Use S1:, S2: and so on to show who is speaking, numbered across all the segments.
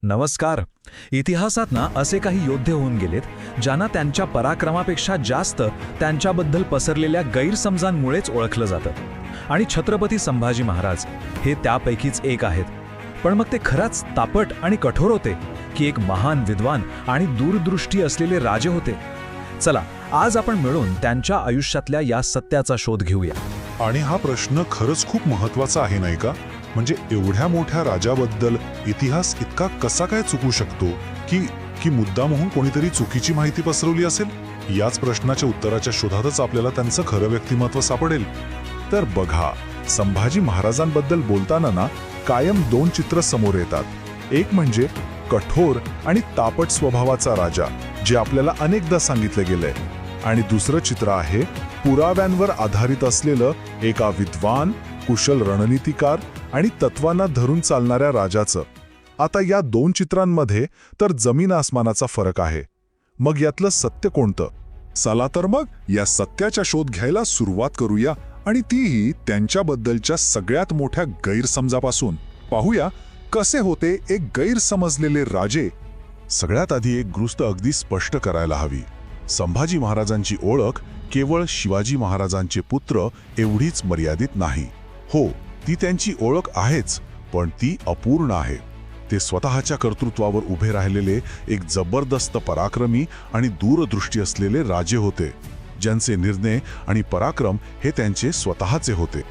S1: नमस्कार. इतिहासात ना असे काही योद्धे होऊन गेलेत ज्यांना त्यांच्या पराक्रमापेक्षा जास्त त्यांच्याबद्दल पसरलेल्या गैरसमजांमुळेच ओळखलं जातं. आणि छत्रपती संभाजी महाराज हे त्यापैकीच एक आहेत. पण मग ते खरंच तापट आणि कठोर होते की एक महान विद्वान आणि दूरदृष्टी असलेले राजे होते? चला, आज आपण मिळून त्यांच्या आयुष्यातल्या या सत्याचा शोध घेऊया.
S2: आणि हा प्रश्न खरंच खूप महत्वाचा आहे नाही का? म्हणजे एवढ्या मोठ्या राजाबद्दल इतिहास इतका कसा काय चुकू शकतो की मुद्दामहून कोणीतरी चुकीची माहिती पसरवली असेल? याच प्रश्नाच्या उत्तराच्या शोधातच आपल्याला त्यांचं खरं व्यक्तिमत्व सापडेल. तर बघा, संभाजी महाराजांबद्दल बोलताना ना कायम दोन चित्र समोर येतात. एक म्हणजे कठोर आणि तापट स्वभावाचा राजा, जे आपल्याला अनेकदा सांगितलं गेलंय. आणि दुसरं चित्र आहे पुराव्यांवर आधारित असलेलं एका विद्वान, कुशल रणनीतिकार आणि तत्वांना धरून चालणाऱ्या राजाचं. आता या दोन चित्रांमध्ये तर जमीन आसमानाचा फरक आहे. मग यातलं सत्य कोणतं? चला तर मग या सत्याचा शोध घ्यायला सुरुवात करूया, आणि तीही त्यांच्याबद्दलच्या सगळ्यात मोठ्या गैरसमजापासून. पाहूया कसे होते एक गैरसमजलेले राजे. सगळ्यात आधी एक गोष्ट अगदी स्पष्ट करायला हवी. संभाजी महाराजांची ओळख केवळ शिवाजी महाराजांचे पुत्र एवढीच मर्यादित नाही. हो, ती त्यांची ओळख आहेच, पण ती अपूर्ण आहे. ते स्वतःच्या कर्तृत्वावर उभे राहिलेले एक जबरदस्त पराक्रमी आणि दूरदृष्टी असलेले राजे होते, ज्यांचे निर्णय आणि पराक्रम हे त्यांचे स्वतःचे होते.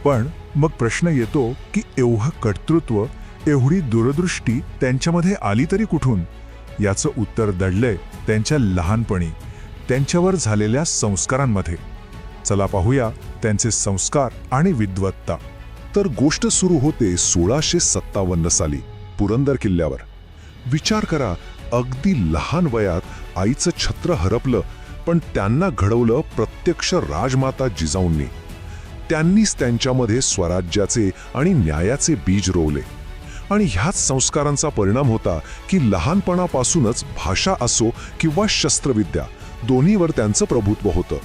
S2: पण मग प्रश्न येतो की एवढं कर्तृत्व, एवढी दूरदृष्टी त्यांच्यामध्ये आली तरी कुठून? याचं उत्तर दडलंय त्यांच्या लहानपणी, त्यांच्यावर झालेल्या संस्कारांमध्ये. चला पाहूया त्यांचे संस्कार आणि विद्वत्ता. तर गोष्ट सुरू होते 1657 साली पुरंदर किल्ल्यावर. विचार करा, अगदी लहान वयात आईचं छत्र हरपलं, पण त्यांना घडवलं प्रत्यक्ष राजमाता जिजाऊंनी. त्यांनीच त्यांच्यामध्ये स्वराज्याचे आणि न्यायाचे बीज रोवले. आणि ह्याच संस्कारांचा परिणाम होता की लहानपणापासूनच भाषा असो किंवा शस्त्रविद्या, दोन्हीवर त्यांचं प्रभुत्व होतं.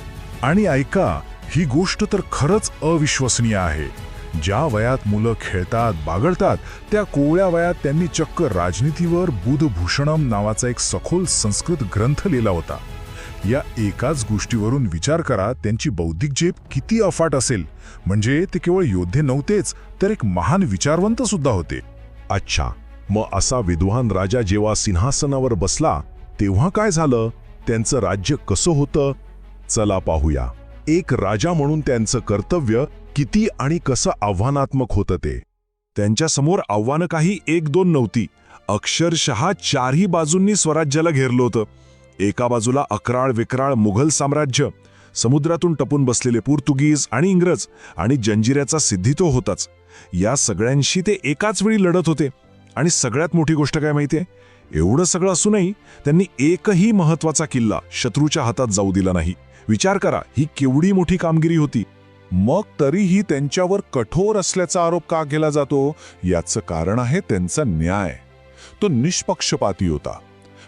S2: आणि ऐका, ही गोष्ट तर खरंच अविश्वसनीय आहे. ज्या वयात मुलं खेळतात, बागडतात, त्या कोवळ्या वयात त्यांनी चक्क राजनीतीवर बुधभूषणम नावाचा एक सखोल संस्कृत ग्रंथ लिहिला होता. या एकाच गोष्टीवरून विचार करा, त्यांची बौद्धिक झेप किती अफाट असेल. म्हणजे ते केवळ योद्धे नव्हतेच, तर एक महान विचारवंत सुद्धा होते. अच्छा, मग असा विद्वान राजा जेव्हा सिंहासनावर बसला, तेव्हा काय झालं? त्यांचं राज्य कसं होतं? चला पाहूया. एक राजा म्हणून त्यांचं कर्तव्य किती आणि कसं आव्हानात्मक होतं ते. त्यांच्यासमोर आव्हानं काही एक दोन नव्हती, अक्षरशः चारही बाजूंनी स्वराज्याला घेरलं होतं. एका बाजूला अक्राळ विक्राळ मुघल साम्राज्य, समुद्रातून टपून बसलेले पोर्तुगीज आणि इंग्रज, आणि जंजिऱ्याचा सिद्धी तो होताच. या सगळ्यांशी ते एकाच वेळी लढत होते. आणि सगळ्यात मोठी गोष्ट काय माहितीये? एवढं सगळं असूनही त्यांनी एकही महत्वाचा किल्ला शत्रूच्या हातात जाऊ दिला नाही. विचार करा, ही केवढी मोठी कामगिरी होती. मग तरीही त्यांच्यावर कठोर असल्याचा आरोप का केला जातो? याचं कारण आहे त्यांचा न्याय. तो निष्पक्षपाती होता.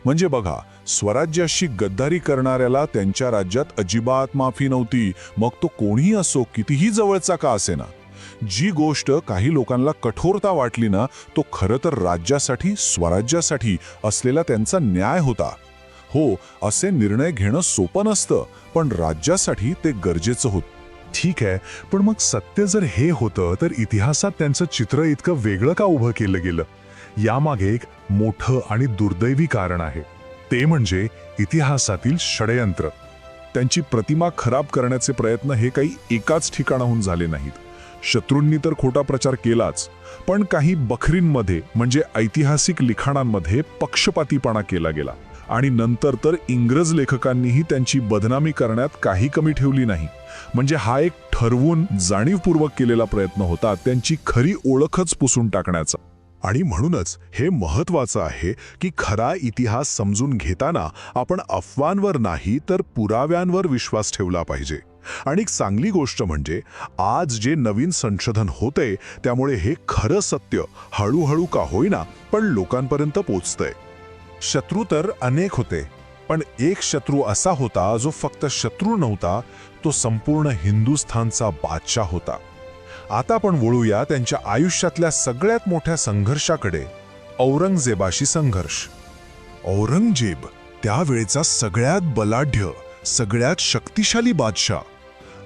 S2: म्हणजे बघा, स्वराज्याशी गद्दारी करणाऱ्याला त्यांच्या राज्यात अजिबात माफी नव्हती, मग तो कोणीही असो, कितीही जवळचा का असेना. जी गोष्ट काही लोकांना कठोरता वाटली ना, तो खरं तर राज्यासाठी, स्वराज्यासाठी असलेला त्यांचा न्याय होता. हो, असे निर्णय घेणं सोपं नसतं, पण राज्यासाठी ते गरजेचं होतं. ठीक आहे, पण मग सत्य जर हे होतं, तर इतिहासात त्यांचं चित्र इतकं वेगळं का उभं केलं गेलं? यामागे एक मोठं आणि दुर्दैवी कारण आहे. ते म्हणजे इतिहासातील षडयंत्र. त्यांची प्रतिमा खराब करण्याचे प्रयत्न हे काही एकाच ठिकाणाहून झाले नाहीत. शत्रूंनी तर खोटा प्रचार केलाच, पण काही बखरींमध्ये म्हणजे ऐतिहासिक लिखाणांमध्ये पक्षपातीपणा केला गेला. आणि नंतर तर इंग्रज लेखकांनीही त्यांची बदनामी करण्यात काही कमी ठेवली नाही. म्हणजे हा एक ठरवून जाणीवपूर्वक केलेला प्रयत्न होता त्यांची खरी ओळखच पुसून टाकण्याचा. आणि म्हणूनच हे महत्वाचं आहे की खरा इतिहास समजून घेताना आपण अफवांवर नाही, तर पुराव्यांवर विश्वास ठेवला पाहिजे. आणि एक चांगली गोष्ट म्हणजे आज जे नवीन संशोधन होते, त्यामुळे हे खरं सत्य हळूहळू का होईना पण लोकांपर्यंत पोचतंय. शत्रू तर अनेक होते, पण एक शत्रू असा होता जो फक्त शत्रू नव्हता, तो संपूर्ण हिंदुस्थानचा बादशाह होता. आता आपण वळूया त्यांच्या आयुष्यातल्या सगळ्यात मोठ्या संघर्षाकडे, औरंगजेबाशी संघर्ष. औरंगजेब त्यावेळेचा सगळ्यात बलाढ्य, सगळ्यात शक्तिशाली बादशाह.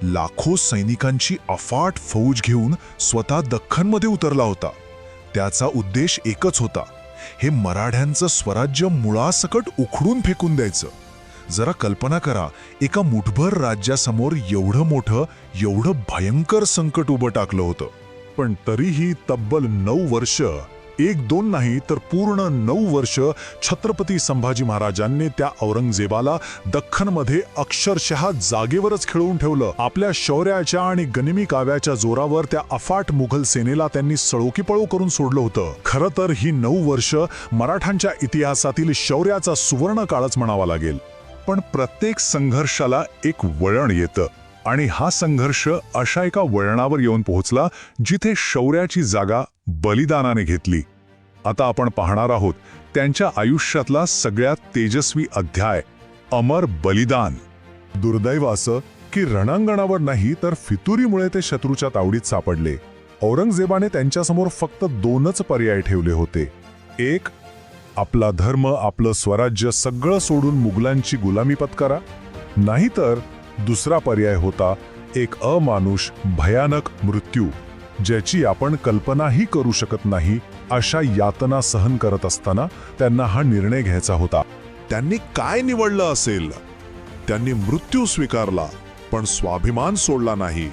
S2: लाखो सैनिकांची अफाट फौज घेऊन स्वतः दख्खनमध्ये उतरला होता. त्याचा उद्देश एकच होता, हे मराठ्यांचं स्वराज्य मुळासकट उखडून फेकून द्यायचं. जरा कल्पना करा, एका मुठभर राज्यासमोर एवढं मोठं, एवढं भयंकर संकट उभं टाकलं होतं. पण तरीही तब्बल 9 वर्ष, 1-2 नाही तर पूर्ण 9 वर्ष छत्रपती संभाजी महाराजांनी त्या औरंगजेबाला दख्खनमध्ये अक्षरशः जागेवरच खेळवून ठेवलं. आपल्या शौर्याच्या आणि गनिमी काव्याच्या जोरावर त्या अफाट मुघल सेनेला त्यांनी सळोकीपळो करून सोडलं होतं. खरं तर ही 9 वर्ष मराठ्यांच्या इतिहासातील शौर्याचा सुवर्ण काळच म्हणावा लागेल. पण प्रत्येक संघर्षाला एक वळण येतं, आणि हा संघर्ष अशा एका वळणावर येऊन पोहोचला जिथे शौर्याची जागा बलिदानाने घेतली. आता आपण पाहणार आहोत त्यांच्या आयुष्यातला सगळ्यात तेजस्वी अध्याय, अमर बलिदान. दुर्दैव असं की रणांगणावर नाही तर फितुरीमुळे ते शत्रूच्या तावडीत सापडले. औरंगजेबाने त्यांच्यासमोर फक्त 2च पर्याय ठेवले होते. एक, आपला धर्म, आपलं स्वराज्य सगळं सोडून मुघलांची गुलामी पत्करा. नाहीतर दुसरा पर्याय होता एक अमानुष भयानक मृत्यू, ज्याची आपण कल्पनाही करू शकत नाही. अशा यातना सहन करत असताना त्यांना हा निर्णय घ्यायचा होता. त्यांनी काय निवडलं असेल? त्यांनी मृत्यू स्वीकारला, पण स्वाभिमान सोडला नाही.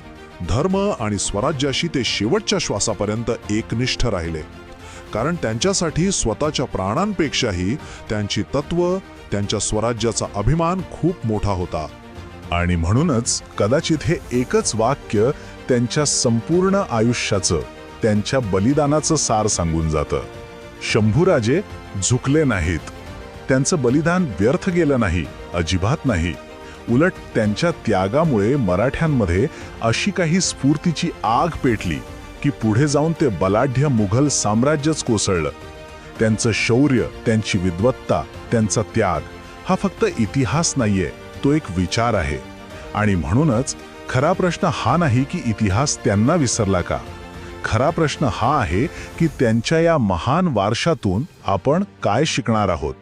S2: धर्म आणि स्वराज्याशी ते शेवटच्या श्वासापर्यंत एकनिष्ठ राहिले. कारण त्यांच्यासाठी स्वतःच्या प्राणांपेक्षाही त्यांची तत्व, त्यांच्या स्वराज्याचा अभिमान खूप मोठा होता. आणि म्हणूनच कदाचित हे एकच वाक्य त्यांच्या संपूर्ण आयुष्याचं, त्यांच्या बलिदानाचं सार सांगून जातं. शंभूराजे झुकले नाहीत. त्यांचं बलिदान व्यर्थ गेलं नाही, अजिबात नाही. उलट त्यांच्या त्यागामुळे मराठ्यांमध्ये अशी काही स्फूर्तीची आग पेटली की पुढे जाऊन ते बलाढ्य मुघल साम्राज्यच कोसळलं. त्यांचं शौर्य, त्यांची विद्वत्ता, त्यांचा त्याग हा फक्त इतिहास नाहीये, तो एक विचार आहे. आणि म्हणूनच खरा प्रश्न हा नाही की इतिहास त्यांना विसरला का. खरा प्रश्न हा आहे की त्यांच्या या महान वारशातून आपण काय शिकणार आहोत.